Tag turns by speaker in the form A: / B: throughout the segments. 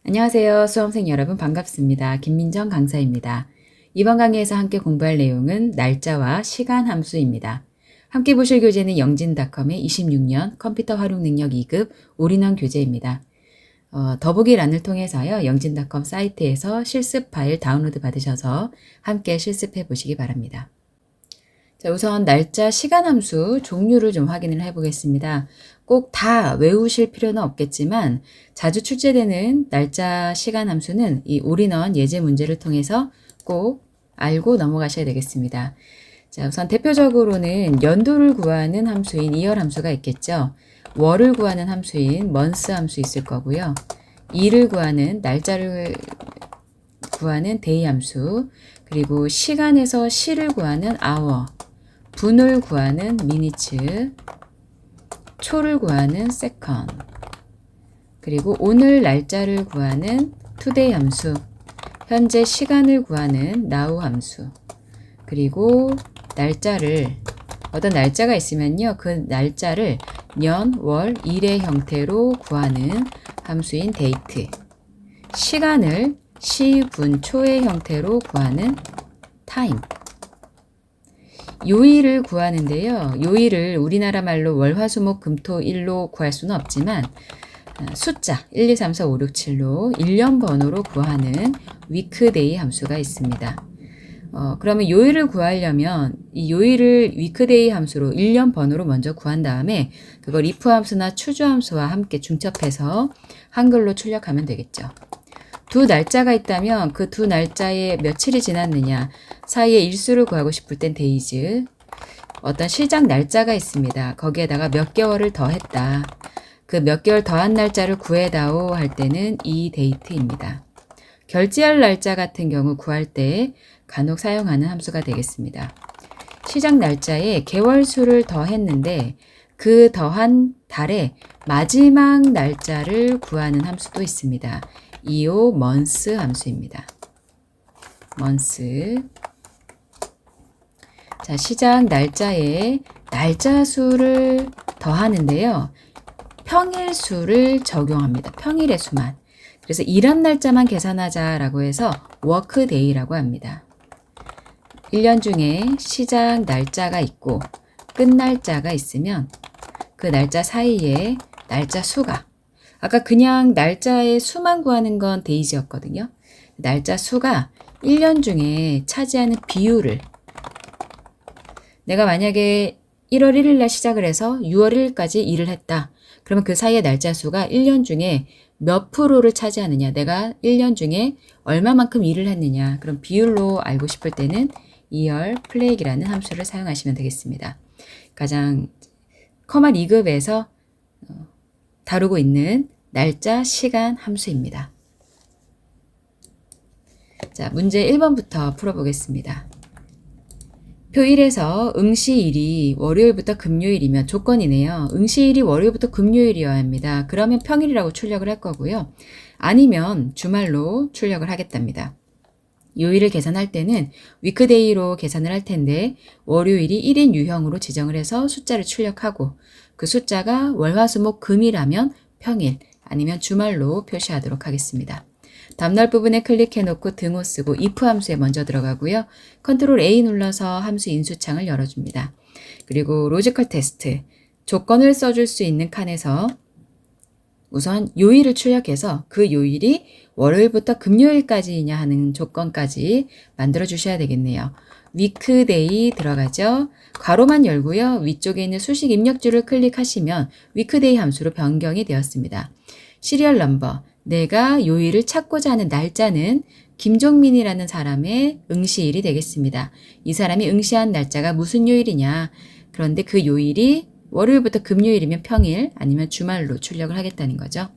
A: 안녕하세요. 수험생 여러분 반갑습니다. 김민정 강사입니다. 이번 강의에서 함께 공부할 내용은 날짜와 시간 함수입니다. 함께 보실 교재는 영진닷컴의 26년 컴퓨터 활용 능력 2급 올인원 교재입니다. 더보기란을 통해서요. 영진닷컴 사이트에서 실습 파일 다운로드 받으셔서 함께 실습해 보시기 바랍니다. 자, 우선 날짜, 시간 함수 종류를 좀 확인을 해 보겠습니다. 꼭 다 외우실 필요는 없겠지만 자주 출제되는 날짜, 시간 함수는 이 올인원 예제 문제를 통해서 꼭 알고 넘어가셔야 되겠습니다. 자, 우선 대표적으로는 연도를 구하는 함수인 이열 함수가 있겠죠. 월을 구하는 함수인 month 함수 있을 거고요. 일을 구하는 날짜를 구하는 day 함수, 그리고 시간에서 시를 구하는 hour, 분을 구하는 minutes, 초를 구하는 second, 그리고 오늘 날짜를 구하는 today 함수, 현재 시간을 구하는 now 함수, 그리고 날짜를 어떤 날짜가 있으면요. 그 날짜를 년, 월, 일의 형태로 구하는 함수인 date, 시간을 시, 분, 초의 형태로 구하는 time, 요일을 구하는데요. 요일을 우리나라 말로 월, 화, 수, 목, 금, 토, 일로 구할 수는 없지만 숫자 1, 2, 3, 4, 5, 6, 7로 1년 번호로 구하는 weekday 함수가 있습니다. 그러면 요일을 구하려면 이 요일을 weekday 함수로 1년 번호로 먼저 구한 다음에 그걸 if 함수나 추주 함수와 함께 중첩해서 한글로 출력하면 되겠죠. 두 날짜가 있다면 그 두 날짜에 며칠이 지났느냐 사이에 일수를 구하고 싶을 땐 days, 어떤 시작 날짜가 있습니다. 거기에다가 몇 개월을 더했다. 그 몇 개월 더한 날짜를 구해다오 할 때는 이 date입니다. 결제할 날짜 같은 경우 구할 때 간혹 사용하는 함수가 되겠습니다. 시작 날짜에 개월수를 더했는데 그 더한 달의 마지막 날짜를 구하는 함수도 있습니다. 이오 month 함수입니다. month. 자, 시작 날짜에 날짜 수를 더하는데요. 평일 수를 적용합니다. 평일의 수만. 그래서 일한 날짜만 계산하자라고 해서 workday라고 합니다. 1년 중에 시작 날짜가 있고 끝 날짜가 있으면 그 날짜 사이에 날짜 수가, 아까 그냥 날짜의 수만 구하는 건 데이지였거든요. 날짜 수가 1년 중에 차지하는 비율을, 내가 만약에 1월 1일 날 시작을 해서 6월 1일까지 일을 했다. 그러면 그 사이의 날짜 수가 1년 중에 몇 프로를 차지하느냐, 내가 1년 중에 얼마만큼 일을 했느냐, 그럼 비율로 알고 싶을 때는 year 플레이기라는 함수를 사용하시면 되겠습니다. 가장 커마 2급에서 다루고 있는 날짜, 시간 함수입니다. 자, 문제 1번부터 풀어보겠습니다. 표 1에서 응시일이 월요일부터 금요일이면 조건이네요. 응시일이 월요일부터 금요일이어야 합니다. 그러면 평일이라고 출력을 할 거고요. 아니면 주말로 출력을 하겠답니다. 요일을 계산할 때는 위크데이로 계산을 할 텐데 월요일이 1인 유형으로 지정을 해서 숫자를 출력하고 그 숫자가 월, 화, 수, 목, 금이라면 평일 아니면 주말로 표시하도록 하겠습니다. 다음날 부분에 클릭해놓고 등호 쓰고 if 함수에 먼저 들어가고요. 컨트롤 A 눌러서 함수 인수창을 열어줍니다. 그리고 로지컬 테스트, 조건을 써줄 수 있는 칸에서 우선 요일을 출력해서 그 요일이 월요일부터 금요일까지이냐 하는 조건까지 만들어 주셔야 되겠네요. weekday 들어가죠. 괄호만 열고요. 위쪽에 있는 수식 입력줄을 클릭하시면 weekday 함수로 변경이 되었습니다. 시리얼 넘버, 내가 요일을 찾고자 하는 날짜는 김종민이라는 사람의 응시일이 되겠습니다. 이 사람이 응시한 날짜가 무슨 요일이냐. 그런데 그 요일이 월요일부터 금요일이면 평일 아니면 주말로 출력을 하겠다는 거죠.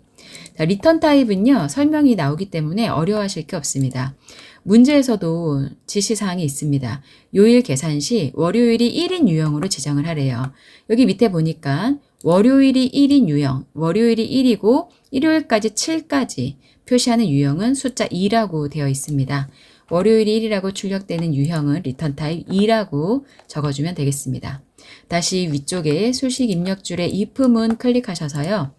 A: 자, 리턴 타입은요. 설명이 나오기 때문에 어려워하실 게 없습니다. 문제에서도 지시사항이 있습니다. 요일 계산 시 월요일이 1인 유형으로 지정을 하래요. 여기 밑에 보니까 월요일이 1인 유형, 월요일이 1이고 일요일까지 7까지 표시하는 유형은 숫자 2라고 되어 있습니다. 월요일이 1이라고 출력되는 유형은 리턴 타입 2라고 적어주면 되겠습니다. 다시 위쪽에 수식 입력줄에 if문 클릭하셔서요.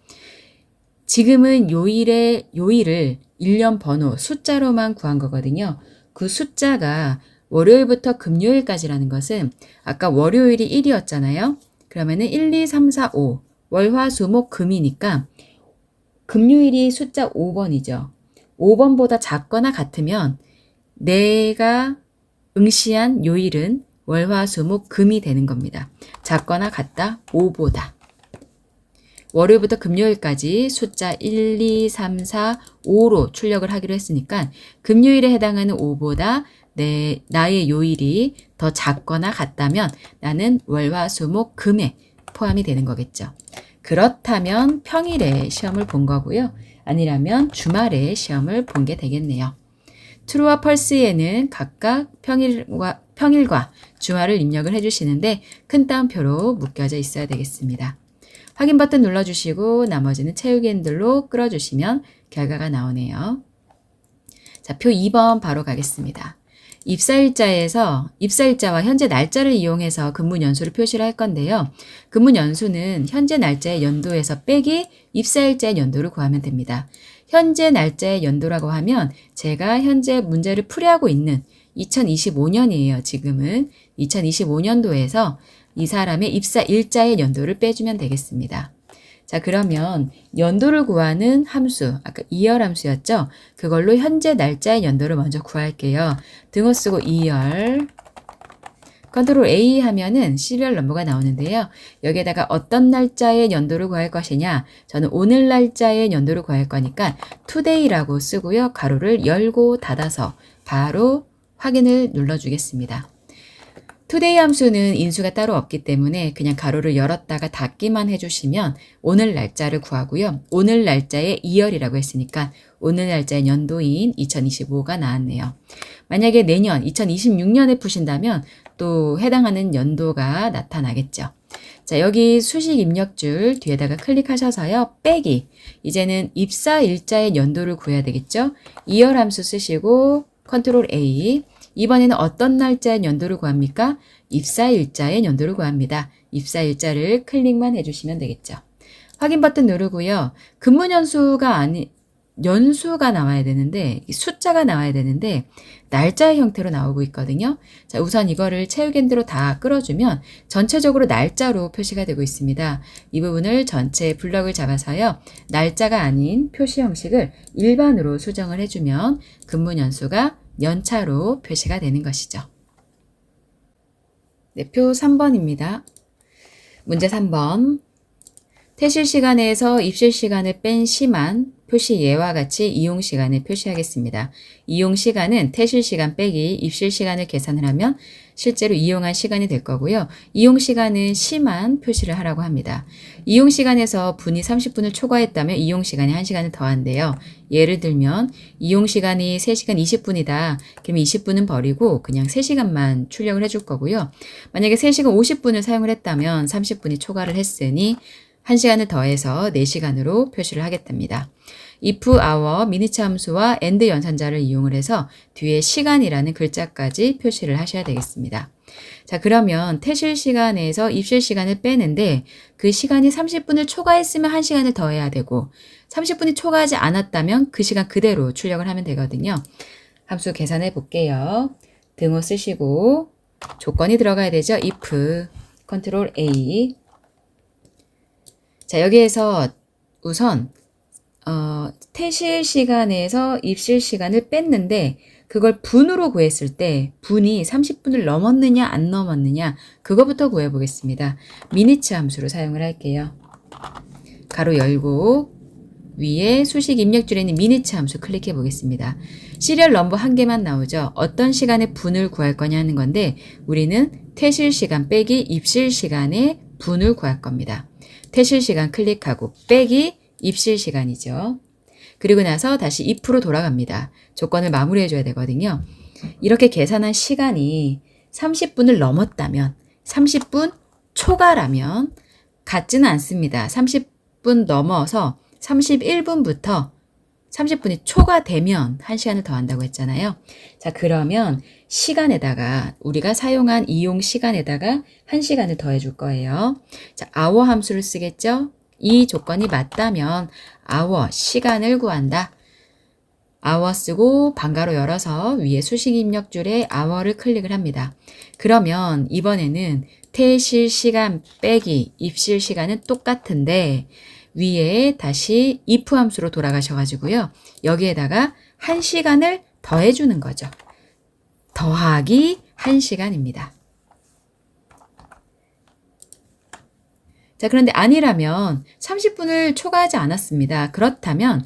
A: 지금은 요일을 일련 번호, 숫자로만 구한 거거든요. 그 숫자가 월요일부터 금요일까지라는 것은 아까 월요일이 1이었잖아요. 그러면은 1, 2, 3, 4, 5. 월, 화, 수, 목, 금이니까 금요일이 숫자 5번이죠. 5번보다 작거나 같으면 내가 응시한 요일은 월, 화, 수, 목, 금이 되는 겁니다. 작거나 같다, 5보다. 월요일부터 금요일까지 숫자 1, 2, 3, 4, 5로 출력을 하기로 했으니까 금요일에 해당하는 5보다 나의 요일이 더 작거나 같다면 나는 월, 화, 수, 목, 금에 포함이 되는 거겠죠. 그렇다면 평일에 시험을 본 거고요. 아니라면 주말에 시험을 본 게 되겠네요. true와 false에는 각각 평일과 주말을 입력을 해주시는데 큰 따옴표로 묶여져 있어야 되겠습니다. 확인 버튼 눌러주시고 나머지는 채우기 핸들로 끌어주시면 결과가 나오네요. 자, 표 2번 바로 가겠습니다. 입사일자에서 입사일자와 현재 날짜를 이용해서 근무 연수를 표시를 할 건데요. 근무 연수는 현재 날짜의 연도에서 빼기 입사일자의 연도를 구하면 됩니다. 현재 날짜의 연도라고 하면 제가 현재 문제를 풀이하고 있는 2025년이에요. 지금은 2025년도에서 이 사람의 입사일자의 연도를 빼주면 되겠습니다. 자, 그러면 연도를 구하는 함수, 아까 2열 함수였죠? 그걸로 현재 날짜의 연도를 먼저 구할게요. 등호 쓰고 2열, 컨트롤 A 하면은 시리얼 넘버가 나오는데요. 여기에다가 어떤 날짜의 연도를 구할 것이냐? 저는 오늘 날짜의 연도를 구할 거니까 today라고 쓰고요. 가로를 열고 닫아서 바로 확인을 눌러주겠습니다. today 함수는 인수가 따로 없기 때문에 그냥 가로를 열었다가 닫기만 해주시면 오늘 날짜를 구하고요. 오늘 날짜의 2열이라고 했으니까 오늘 날짜의 연도인 2025가 나왔네요. 만약에 내년 2026년에 푸신다면 또 해당하는 연도가 나타나겠죠. 자, 여기 수식 입력줄 뒤에다가 클릭하셔서요. 빼기. 이제는 입사일자의 연도를 구해야 되겠죠. 2열 함수 쓰시고 컨트롤 A. 이번에는 어떤 날짜의 연도를 구합니까? 입사일자의 연도를 구합니다. 입사일자를 클릭만 해주시면 되겠죠. 확인 버튼 누르고요. 근무 연수가 나와야 되는데, 숫자가 나와야 되는데, 날짜의 형태로 나오고 있거든요. 자, 우선 이거를 채우기 핸들로 다 끌어주면 전체적으로 날짜로 표시가 되고 있습니다. 이 부분을 전체 블럭을 잡아서요. 날짜가 아닌 표시 형식을 일반으로 수정을 해주면 근무 연수가 연차로 표시가 되는 것이죠. 네, 표 3번입니다. 문제 3번. 퇴실 시간에서 입실 시간을 뺀 시만 표시 예와 같이 이용 시간을 표시하겠습니다. 이용 시간은 퇴실 시간 빼기 입실 시간을 계산을 하면 실제로 이용한 시간이 될 거고요. 이용 시간은 시만 표시를 하라고 합니다. 이용 시간에서 분이 30분을 초과했다면 이용 시간이 1시간을 더한대요. 예를 들면 이용 시간이 3시간 20분이다. 그러면 20분은 버리고 그냥 3시간만 출력을 해줄 거고요. 만약에 3시간 50분을 사용을 했다면 30분이 초과를 했으니 1시간을 더해서 4시간으로 표시를 하겠답니다. if, hour, minute 함수와 and 연산자를 이용을 해서 뒤에 시간이라는 글자까지 표시를 하셔야 되겠습니다. 자, 그러면 퇴실 시간에서 입실 시간을 빼는데 그 시간이 30분을 초과했으면 1시간을 더해야 되고 30분이 초과하지 않았다면 그 시간 그대로 출력을 하면 되거든요. 함수 계산해 볼게요. 등호 쓰시고 조건이 들어가야 되죠. if, 컨트롤 A. 자, 여기에서 우선 퇴실 시간에서 입실 시간을 뺐는데 그걸 분으로 구했을 때 분이 30분을 넘었느냐 안 넘었느냐 그거부터 구해보겠습니다. minute 함수로 사용을 할게요. 가로 열고 위에 수식 입력줄에 있는 minute 함수 클릭해 보겠습니다. 시리얼 넘버 한 개만 나오죠. 어떤 시간에 분을 구할 거냐 하는 건데 우리는 퇴실 시간 빼기 입실 시간에 분을 구할 겁니다. 퇴실 시간 클릭하고 빼기 입실 시간이죠. 그리고 나서 다시 if로 돌아갑니다. 조건을 마무리해 줘야 되거든요. 이렇게 계산한 시간이 30분을 넘었다면 30분 초과라면 같지는 않습니다. 30분 넘어서 31분부터 30분이 초과되면 1시간을 더한다고 했잖아요. 자, 그러면 시간에다가 우리가 사용한 이용 시간에다가 1시간을 더해 줄 거예요. 자, hour 함수를 쓰겠죠? 이 조건이 맞다면 hour, 시간을 구한다. hour 쓰고 반가로 열어서 위에 수식 입력줄에 hour를 클릭을 합니다. 그러면 이번에는 퇴실 시간 빼기 입실 시간은 똑같은데 위에 다시 if 함수로 돌아가셔가지고요. 여기에다가 1시간을 더해주는 거죠. 더하기 1시간입니다. 자, 그런데 아니라면 30분을 초과하지 않았습니다. 그렇다면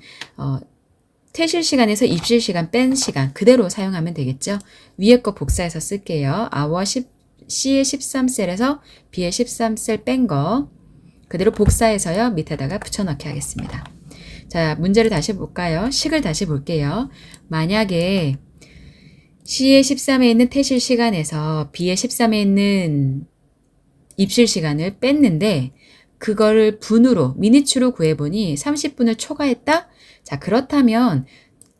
A: 퇴실 시간에서 입실 시간 뺀 시간 그대로 사용하면 되겠죠. 위에 거 복사해서 쓸게요. hour C의 13셀에서 B의 13셀 뺀 거 그대로 복사해서요. 밑에다가 붙여넣기 하겠습니다. 자, 문제를 다시 볼까요? 식을 다시 볼게요. 만약에 C의 13에 있는 퇴실 시간에서 B의 13에 있는 입실 시간을 뺐는데 그거를 분으로 미니추로 구해보니 30분을 초과했다? 자, 그렇다면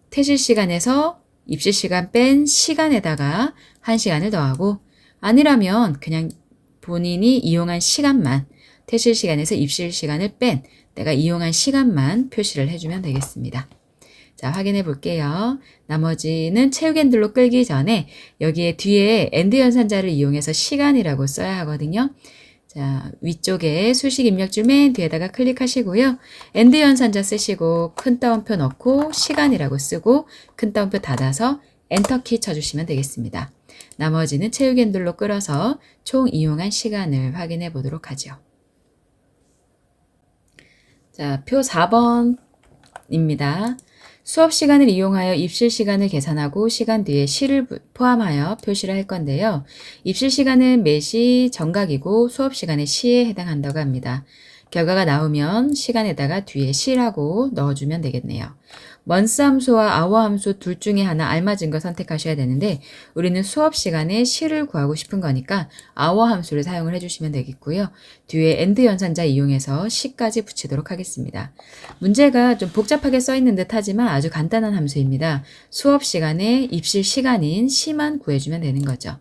A: 퇴실 시간에서 입실 시간 뺀 시간에다가 1시간을 더하고 아니라면 그냥 본인이 이용한 시간만 퇴실 시간에서 입실 시간을 뺀 내가 이용한 시간만 표시를 해주면 되겠습니다. 자, 확인해 볼게요. 나머지는 체육 핸들로 끌기 전에 여기에 뒤에 엔드 연산자를 이용해서 시간이라고 써야 하거든요. 자, 위쪽에 수식 입력줄 맨 뒤에다가 클릭하시고요. 엔드 연산자 쓰시고 큰 따옴표 넣고 시간이라고 쓰고 큰 따옴표 닫아서 엔터키 쳐주시면 되겠습니다. 나머지는 체육 핸들로 끌어서 총 이용한 시간을 확인해 보도록 하죠. 자, 표 4번입니다. 수업 시간을 이용하여 입실 시간을 계산하고 시간 뒤에 시를 포함하여 표시를 할 건데요. 입실 시간은 매시 정각이고 수업 시간의 시에 해당한다고 합니다. 결과가 나오면 시간에다가 뒤에 시라고 넣어주면 되겠네요. months 함수와 hour 함수 둘 중에 하나 알맞은 거 선택하셔야 되는데 우리는 수업 시간에 시를 구하고 싶은 거니까 hour 함수를 사용을 해주시면 되겠고요. 뒤에 and 연산자 이용해서 시까지 붙이도록 하겠습니다. 문제가 좀 복잡하게 써있는 듯 하지만 아주 간단한 함수입니다. 수업 시간에 입실 시간인 시만 구해주면 되는 거죠.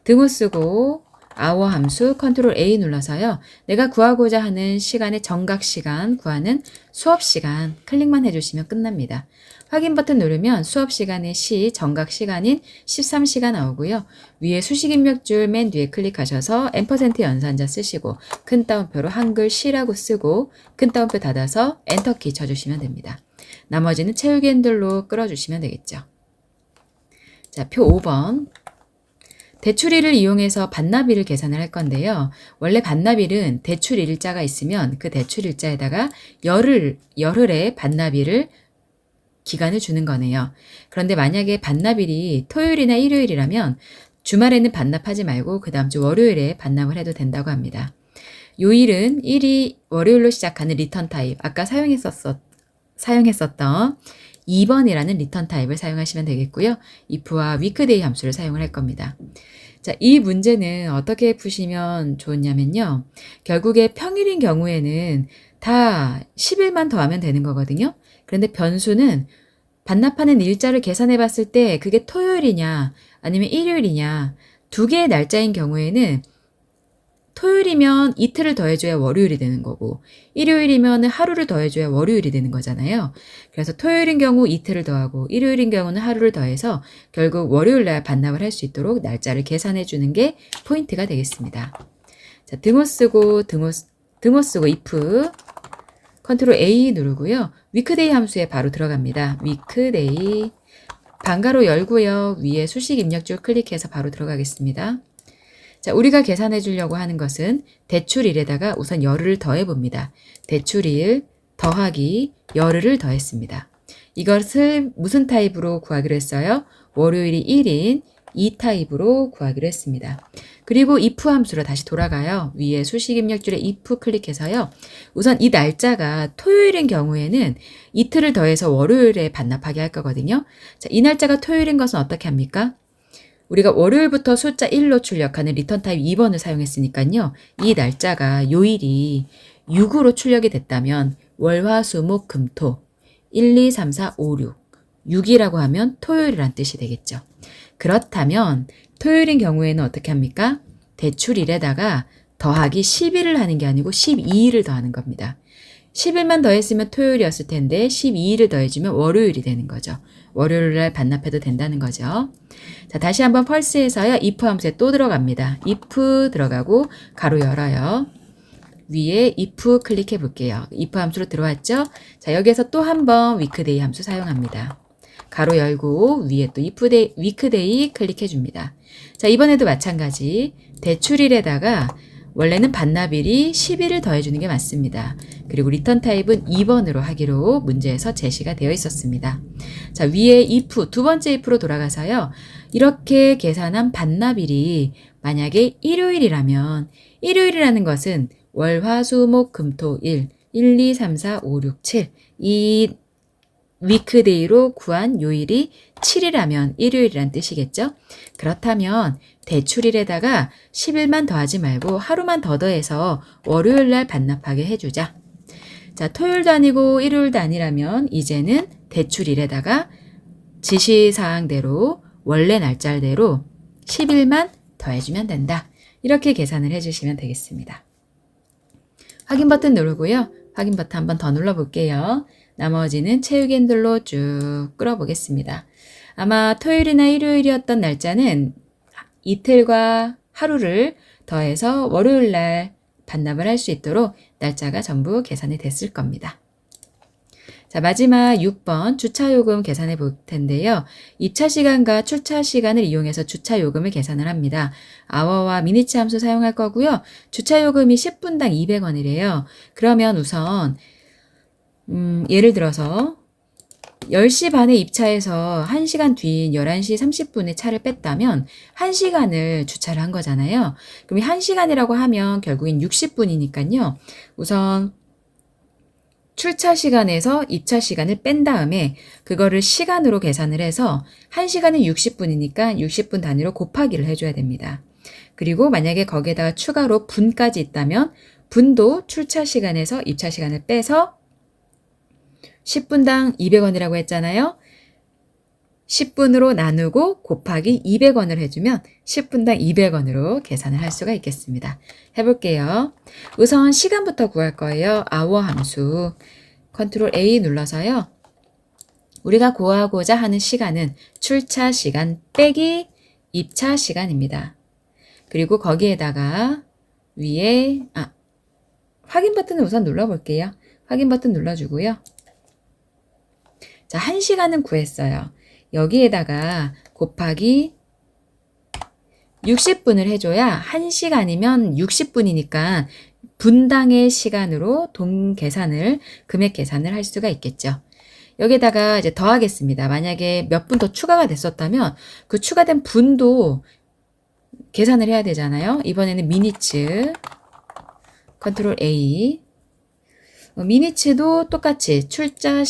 A: 등호 쓰고 hour 함수 컨트롤 A 눌러서요. 내가 구하고자 하는 시간의 정각 시간 구하는 수업 시간 클릭만 해주시면 끝납니다. 확인 버튼 누르면 수업 시간의 시 정각 시간인 13시가 나오고요. 위에 수식 입력줄 맨 뒤에 클릭하셔서 %, 연산자 쓰시고 큰 따옴표로 한글 시라고 쓰고 큰 따옴표 닫아서 엔터키 쳐주시면 됩니다. 나머지는 채우기 핸들로 끌어주시면 되겠죠. 자, 표 5번. 대출일을 이용해서 반납일을 계산을 할 건데요. 원래 반납일은 대출일자가 있으면 그 대출일자에다가 열흘의 반납일을 기간을 주는 거네요. 그런데 만약에 반납일이 토요일이나 일요일이라면 주말에는 반납하지 말고 그 다음 주 월요일에 반납을 해도 된다고 합니다. 요일은 1이 월요일로 시작하는 리턴 타입, 아까 사용했었던 2번이라는 리턴 타입을 사용하시면 되겠고요. if와 weekday 함수를 사용을 할 겁니다. 자, 이 문제는 어떻게 푸시면 좋냐면요. 결국에 평일인 경우에는 다 10일만 더하면 되는 거거든요. 그런데 변수는 반납하는 일자를 계산해 봤을 때 그게 토요일이냐 아니면 일요일이냐 두 개의 날짜인 경우에는 토요일이면 이틀을 더해줘야 월요일이 되는 거고 일요일이면 하루를 더해줘야 월요일이 되는 거잖아요. 그래서 토요일인 경우 이틀을 더하고 일요일인 경우는 하루를 더해서 결국 월요일날 반납을 할 수 있도록 날짜를 계산해 주는 게 포인트가 되겠습니다. 자, 등호 쓰고 if 컨트롤 A 누르고요. weekday 함수에 바로 들어갑니다. weekday 반가로 열고요. 위에 수식 입력줄 클릭해서 바로 들어가겠습니다. 자, 우리가 계산해 주려고 하는 것은 대출일에다가 우선 열흘을 더해 봅니다. 대출일 더하기 열흘을 더했습니다. 이것을 무슨 타입으로 구하기로 했어요? 월요일이 1인 2타입으로 구하기로 했습니다. 그리고 if 함수로 다시 돌아가요. 위에 수식 입력줄에 if 클릭해서요. 우선 이 날짜가 토요일인 경우에는 이틀을 더해서 월요일에 반납하게 할 거거든요. 자, 이 날짜가 토요일인 것은 어떻게 합니까? 우리가 월요일부터 숫자 1로 출력하는 리턴 타입 2번을 사용했으니까요. 이 날짜가 요일이 6으로 출력이 됐다면 월, 화, 수, 목, 금, 토 1, 2, 3, 4, 5, 6 6이라고 하면 토요일이란 뜻이 되겠죠. 그렇다면 토요일인 경우에는 어떻게 합니까? 대출일에다가 더하기 11을 하는 게 아니고 12일을 더하는 겁니다. 10일만 더했으면 토요일이었을 텐데 12일을 더해주면 월요일이 되는 거죠. 월요일 날 반납해도 된다는 거죠. 자, 다시 한번 펄스에서요. if 함수에 또 들어갑니다. if 들어가고 가로 열어요. 위에 if 클릭해 볼게요. if 함수로 들어왔죠? 자, 여기에서 또 한 번 weekday 함수 사용합니다. 가로 열고 위에 또 if weekday 클릭해 줍니다. 자, 이번에도 마찬가지 대출일에다가 원래는 반납일이 10일을 더해주는 게 맞습니다. 그리고 리턴 타입은 2번으로 하기로 문제에서 제시가 되어 있었습니다. 자, 위에 if, 두 번째 if로 돌아가서요. 이렇게 계산한 반납일이 만약에 일요일이라면 일요일이라는 것은 월, 화, 수, 목, 금, 토, 일, 1, 2, 3, 4, 5, 6, 7 이 위크데이로 구한 요일이 7이라면 일요일이란 뜻이겠죠? 그렇다면 대출일에다가 10일만 더하지 말고 하루만 더 더해서 월요일 날 반납하게 해주자. 자, 토요일도 아니고 일요일도 아니라면 이제는 대출일에다가 지시사항대로 원래 날짜대로 10일만 더해주면 된다. 이렇게 계산을 해주시면 되겠습니다. 확인 버튼 누르고요. 확인 버튼 한 번 더 눌러볼게요. 나머지는 채우기 핸들로 쭉 끌어보겠습니다. 아마 토요일이나 일요일이었던 날짜는 이틀과 하루를 더해서 월요일 날 반납을 할 수 있도록 날짜가 전부 계산이 됐을 겁니다. 자, 마지막 6번 주차요금 계산해 볼 텐데요. 입차 시간과 출차 시간을 이용해서 주차요금을 계산을 합니다. hour와 minutes 함수 사용할 거고요. 주차요금이 10분당 200원이래요. 그러면 우선 예를 들어서 10시 반에 입차해서 1시간 뒤인 11시 30분에 차를 뺐다면 1시간을 주차를 한 거잖아요. 그럼 1시간이라고 하면 결국엔 60분이니까요. 우선 출차 시간에서 입차 시간을 뺀 다음에 그거를 시간으로 계산을 해서 1시간은 60분이니까 60분 단위로 곱하기를 해줘야 됩니다. 그리고 만약에 거기에다가 추가로 분까지 있다면 분도 출차 시간에서 입차 시간을 빼서 10분당 200원이라고 했잖아요. 10분으로 나누고 곱하기 200원을 해주면 10분당 200원으로 계산을 할 수가 있겠습니다. 해볼게요. 우선 시간부터 구할 거예요. hour 함수. 컨트롤 A 눌러서요. 우리가 구하고자 하는 시간은 출차 시간 빼기 입차 시간입니다. 그리고 거기에다가 위에 확인 버튼을 우선 눌러볼게요. 확인 버튼 눌러주고요. 자, 1시간은 구했어요. 여기에다가 곱하기 60분을 해줘야 1시간이면 60분이니까 분당의 시간으로 돈 계산을, 금액 계산을 할 수가 있겠죠. 여기에다가 이제 더하겠습니다. 만약에 몇 분 더 추가가 됐었다면 그 추가된 분도 계산을 해야 되잖아요. 이번에는 minutes, 컨트롤 A. 미니츠도 똑같이 출차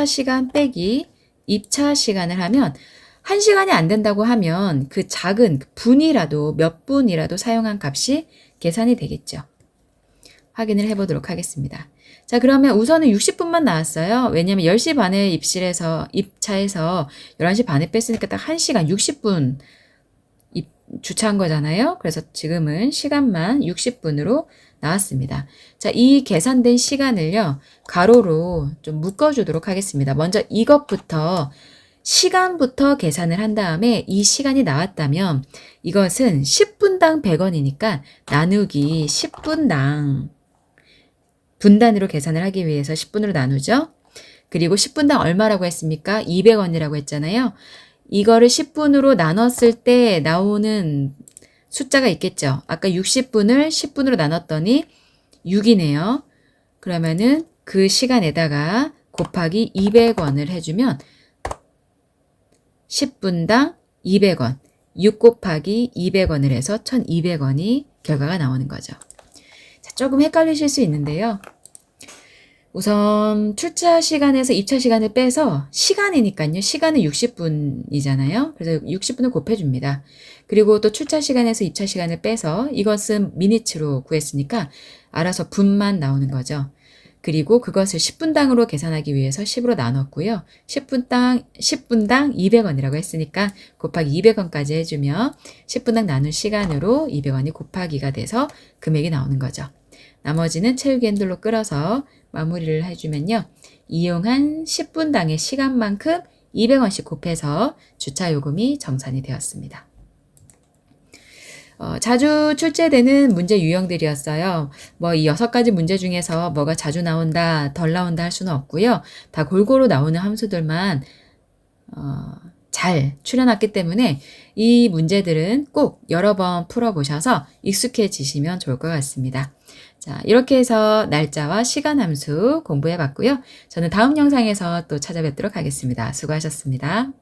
A: 시간 빼기 입차 시간을 하면 1시간이 안 된다고 하면 그 작은 분이라도 몇 분이라도 사용한 값이 계산이 되겠죠. 확인을 해보도록 하겠습니다. 자, 그러면 우선은 60분만 나왔어요. 왜냐면 10시 반에 입차해서 11시 반에 뺐으니까 딱 1시간 60분 주차한 거잖아요. 그래서 지금은 시간만 60분으로 나왔습니다. 자, 이 계산된 시간을요, 가로로 좀 묶어주도록 하겠습니다. 먼저 이것부터, 시간부터 계산을 한 다음에 이 시간이 나왔다면 이것은 10분당 100원이니까 나누기 10분당 분단위로 계산을 하기 위해서 10분으로 나누죠. 그리고 10분당 얼마라고 했습니까? 200원이라고 했잖아요. 이거를 10분으로 나눴을 때 나오는 숫자가 있겠죠. 아까 60분을 10분으로 나눴더니 6이네요. 그러면은 그 시간에다가 곱하기 200원을 해주면 10분당 200원, 6 곱하기 200원을 해서 1200원이 결과가 나오는 거죠. 자, 조금 헷갈리실 수 있는데요. 우선 출차 시간에서 입차 시간을 빼서 시간이니까요. 시간은 60분이잖아요. 그래서 60분을 곱해줍니다. 그리고 또 출차 시간에서 입차 시간을 빼서 이것은 미니츠로 구했으니까 알아서 분만 나오는 거죠. 그리고 그것을 10분당으로 계산하기 위해서 10으로 나눴고요. 10분당 200원이라고 했으니까 곱하기 200원까지 해주면 10분당 나눈 시간으로 200원이 곱하기가 돼서 금액이 나오는 거죠. 나머지는 채우기 핸들로 끌어서 마무리를 해주면요. 이용한 10분당의 시간만큼 200원씩 곱해서 주차 요금이 정산이 되었습니다. 자주 출제되는 문제 유형들이었어요. 뭐 이 6가지 문제 중에서 뭐가 자주 나온다, 덜 나온다 할 수는 없고요. 다 골고루 나오는 함수들만 잘 추려놨기 때문에 이 문제들은 꼭 여러 번 풀어보셔서 익숙해지시면 좋을 것 같습니다. 자, 이렇게 해서 날짜와 시간 함수 공부해 봤고요. 저는 다음 영상에서 또 찾아뵙도록 하겠습니다. 수고하셨습니다.